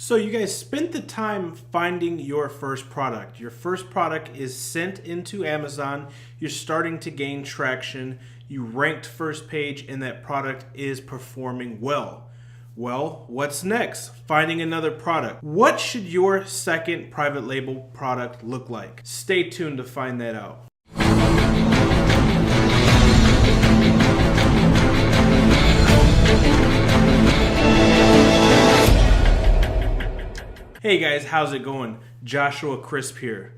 So you guys spent the time finding your first product. Your first product is sent into Amazon. You're starting to gain traction. You ranked first page and that product is performing well. Well, what's next? Finding another product. What should your second private label product look like? Stay tuned to find that out. Hey guys, how's it going? Joshua Crisp here.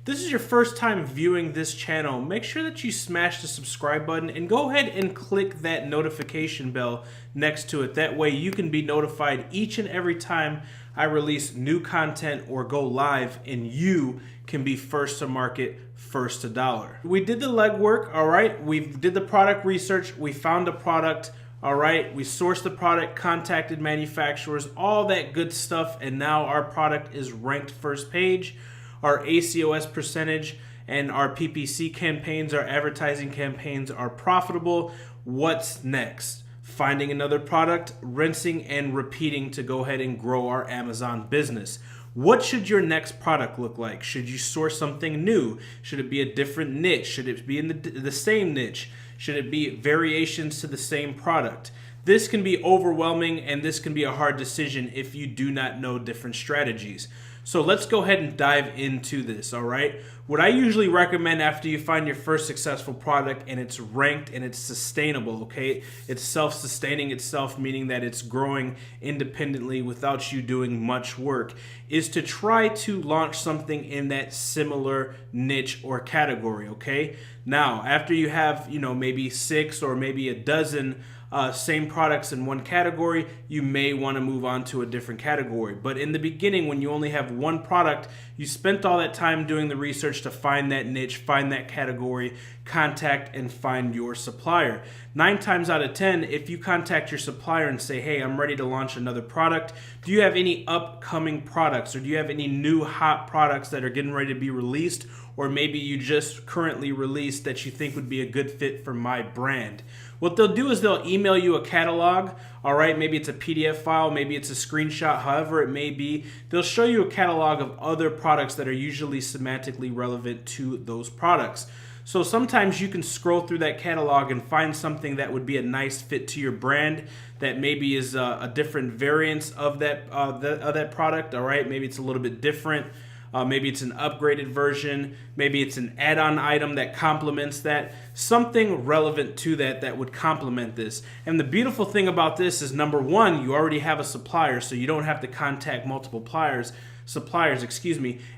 If this is your first time viewing this channel, make sure that you smash the subscribe button and go ahead and click that notification bell next to it. That way you can be notified each and every time I release new content or go live, and you can be first to market, first to dollar. We did the legwork, all right? We did the product research, we found a product. All right, we sourced the product, contacted manufacturers, all that good stuff, and now our product is ranked first page. Our ACOS percentage and our PPC campaigns, our advertising campaigns are profitable. What's next? Finding another product, rinsing and repeating to go ahead and grow our Amazon business. What should your next product look like? Should you source something new? Should it be a different niche? Should it be in the same niche? Should it be variations to the same product? This can be overwhelming, and this can be a hard decision if you do not know different strategies. So let's go ahead and dive into this, all right? What I usually recommend after you find your first successful product and it's ranked and it's sustainable, okay? It's self-sustaining itself, meaning that it's growing independently without you doing much work, is to try to launch something in that similar niche or category, okay? Now, after you have, maybe 6 or maybe a dozen same products in one category, you may want to move on to a different category. But in the beginning, when you only have one product, you spent all that time doing the research to find that niche, find that category, contact and find your supplier. 9 times out of 10, if you contact your supplier and say, hey, I'm ready to launch another product, do you have any upcoming products, or do you have any new hot products that are getting ready to be released, or maybe you just currently released that you think would be a good fit for my brand? What they'll do is they'll email you a catalog, all right? Maybe it's a PDF file, maybe it's a screenshot, however it may be. They'll show you a catalog of other products that are usually semantically relevant to those products. So sometimes you can scroll through that catalog and find something that would be a nice fit to your brand that maybe is a different variance of that product, all right? Maybe it's a little bit different. Maybe it's an upgraded version. Maybe it's an add-on item that complements that. Something relevant to that would complement this. And the beautiful thing about this is, number one, you already have a supplier, so you don't have to contact multiple suppliers,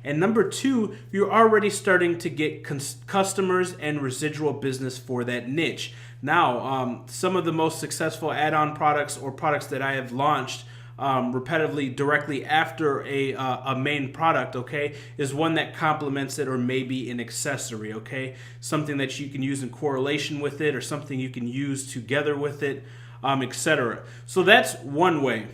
and number two, you're already starting to get customers and residual business for that niche. Now, some of the most successful add-on products or products that I have launched repetitively directly after a main product, okay, is one that complements it, or maybe an accessory, okay, something that you can use in correlation with it, or something you can use together with it, etc. So that's one way.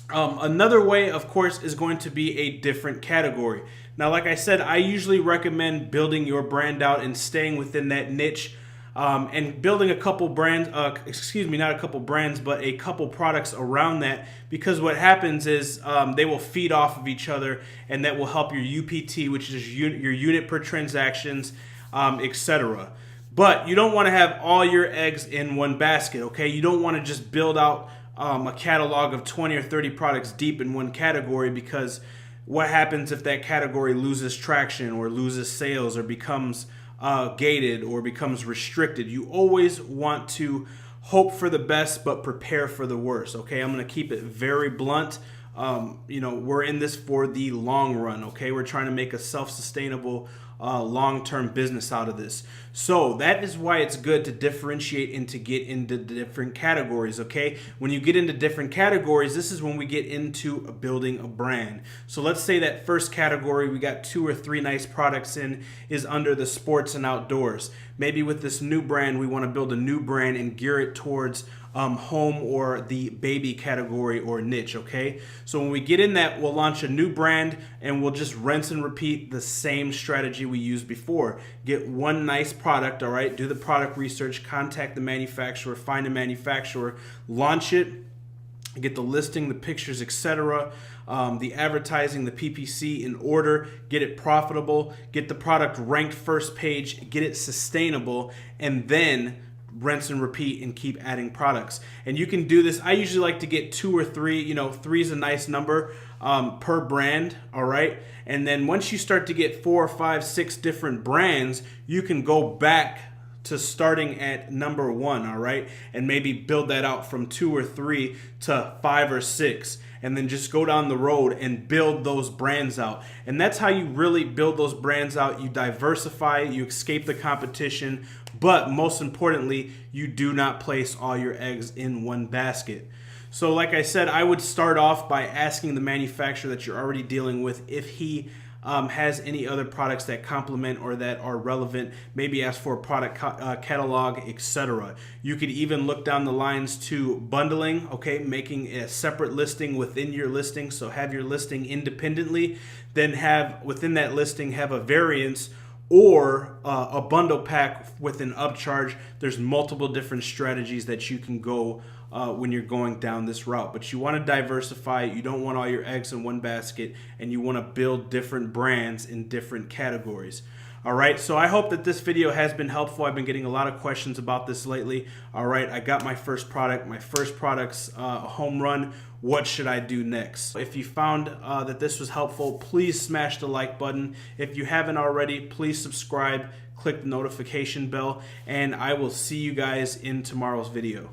Another way, of course, is going to be a different category. Now, like I said, I usually recommend building your brand out and staying within that niche, and building a couple brands, not a couple brands, but a couple products around that, because what happens is they will feed off of each other, and that will help your UPT, which is your unit per transactions, etc. But you don't want to have all your eggs in one basket, okay? You don't want to just build out a catalog of 20 or 30 products deep in one category, because what happens if that category loses traction or loses sales or becomes gated or becomes restricted? You always want to hope for the best but prepare for the worst, okay? I'm going to keep it very blunt. We're in this for the long run, okay? We're trying to make a self-sustainable long-term business out of this. So that is why it's good to differentiate and to get into different categories, okay? When you get into different categories, this is when we get into building a brand. So let's say that first category we got 2 or 3 nice products in is under the sports and outdoors. Maybe with this new brand, we want to build a new brand and gear it towards home or the baby category or niche, okay? So when we get in that, we'll launch a new brand and we'll just rinse and repeat the same strategy we used before. Get one nice product, all right? Do the product research, contact the manufacturer, find a manufacturer, launch it, get the listing, the pictures, etc. the advertising, the PPC in order, get it profitable, get the product ranked first page, get it sustainable, and then rinse and repeat and keep adding products. And you can do this. I usually like to get 2 or 3, 3 is a nice number per brand, all right? And then once you start to get 4, 5, 6 different brands, you can go back to starting at number 1, all right? And maybe build that out from 2 or 3 to 5 or 6. And then just go down the road and build those brands out. And that's how you really build those brands out. You diversify, you escape the competition, but most importantly, you do not place all your eggs in one basket. So like I said, I would start off by asking the manufacturer that you're already dealing with if he has any other products that complement or that are relevant. Maybe ask for a product catalog, etc. You could even look down the lines to bundling, okay, making a separate listing within your listing. So have your listing independently, then have within that listing have a variance or a bundle pack with an upcharge. There's multiple different strategies that you can go when you're going down this route, but you want to diversify. You don't want all your eggs in one basket, and you want to build different brands in different categories. All right, so I hope that this video has been helpful. I've been getting a lot of questions about this lately. All right, I got my first product. My first product's a home run. What should I do next? If you found that this was helpful, please smash the like button. If you haven't already, please subscribe, click the notification bell, and I will see you guys in tomorrow's video.